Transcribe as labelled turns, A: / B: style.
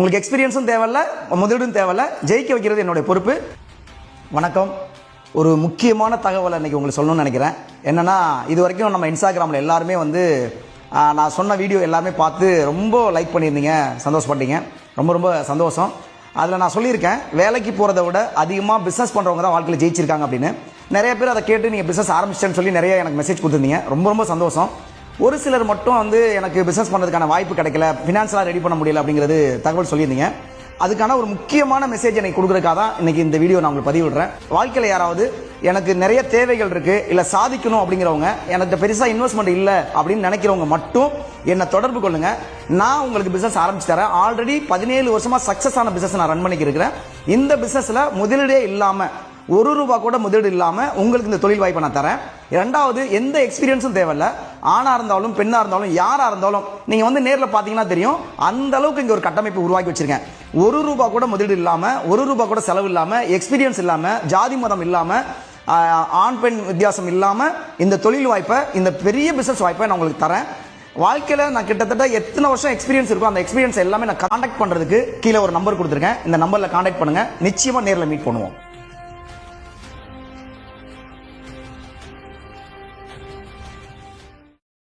A: உங்களுக்கு எக்ஸ்பீரியன்ஸும் தேவையில்ல, முதலீடும் தேவையில்ல, ஜெயிக்க வைக்கிறது என்னுடைய பொறுப்பு. வணக்கம். ஒரு முக்கியமான தகவலை இன்னைக்கு உங்களுக்கு சொல்லணும்னு நினைக்கிறேன். என்னன்னா, இது வரைக்கும் நம்ம இன்ஸ்டாகிராமில் எல்லாருமே நான் சொன்ன வீடியோ எல்லாமே பார்த்து ரொம்ப லைக் பண்ணியிருந்தீங்க, சந்தோஷப்பட்டீங்க. ரொம்ப ரொம்ப சந்தோஷம். அதில் நான் சொல்லியிருக்கேன், வேலைக்கு போகிறத விட அதிகமாக பிஸ்னஸ் பண்ணுறவங்க தான் வாழ்க்கையில் ஜெயிச்சிருக்காங்க அப்படின்னு. நிறைய பேர் அதை கேட்டு நீங்கள் பிஸ்னஸ் ஆரம்பிச்சிட்டேன்னு சொல்லி நிறைய எனக்கு மெசேஜ் கொடுத்துருந்தீங்க. ரொம்ப ரொம்ப சந்தோஷம். ஒரு சிலர் மட்டும் எனக்கு பிஸ்னஸ் பண்ணுறதுக்கான வாய்ப்பு கிடைக்கல, ஃபினான்ஷியலாக ரெடி பண்ண முடியல அப்படிங்கிறது தகவல் சொல்லியிருந்தீங்க. அதுக்கான ஒரு முக்கியமான மெசேஜ் எனக்கு கொடுக்குறதுக்காக தான் இன்னைக்கு இந்த வீடியோ நான் உங்களுக்கு பதிவிடுறேன். வாழ்க்கையில் யாராவது எனக்கு நிறைய தேவைகள் இருக்கு, இல்லை சாதிக்கணும் அப்படிங்கிறவங்க, எனக்கு பெருசாக இன்வெஸ்ட்மெண்ட் இல்லை அப்படின்னு நினைக்கிறவங்க மட்டும் என்னை தொடர்பு கொள்ளுங்க. நான் உங்களுக்கு பிசினஸ் ஆரம்பிச்சு தரேன். ஆல்ரெடி 17 வருஷமா சக்சஸ் ஆன பிசினஸ் நான் ரன் பண்ணிக்கிறேன். இந்த பிசினஸ்ல முதலீடே இல்லாம, ₹1 கூட முதலீடு இல்லாம உங்களுக்கு இந்த தொழில் வாய்ப்பை நான் தரேன். இரண்டாவது, எந்த எக்ஸ்பீரியன்ஸும் தேவையில்ல. ஆணா இருந்தாலும் பெண்ணா இருந்தாலும் யாரா இருந்தாலும் நீங்க நேரில் பாத்தீங்கன்னா தெரியும், அந்த அளவுக்கு இங்க ஒரு கட்டமைப்பு உருவாக்கி வச்சிருக்கேன். ₹1 கூட முதலீடு இல்லாம, ₹1 கூட செலவு இல்லாம, எக்ஸ்பீரியன்ஸ் இல்லாம, ஜாதி மதம் இல்லாம, ஆண் பெண் வித்தியாசம் இல்லாம இந்த தொழில் வாய்ப்பை, இந்த பெரிய பிசினஸ் வாய்ப்பை நான் உங்களுக்கு தரேன். வாழ்க்கையில் நான் கிட்டத்தட்ட எத்தனை வருஷம் எக்ஸ்பீரியன்ஸ் இருக்கோ அந்த எக்ஸ்பீரியன்ஸ் எல்லாமே நான் கான்டாக்ட் பண்றதுக்கு கீழே ஒரு நம்பர் கொடுத்துருக்கேன். இந்த நம்பர்ல கான்டாக்ட் பண்ணுங்க. நிச்சயமா நேரில் மீட் பண்ணுவோம்.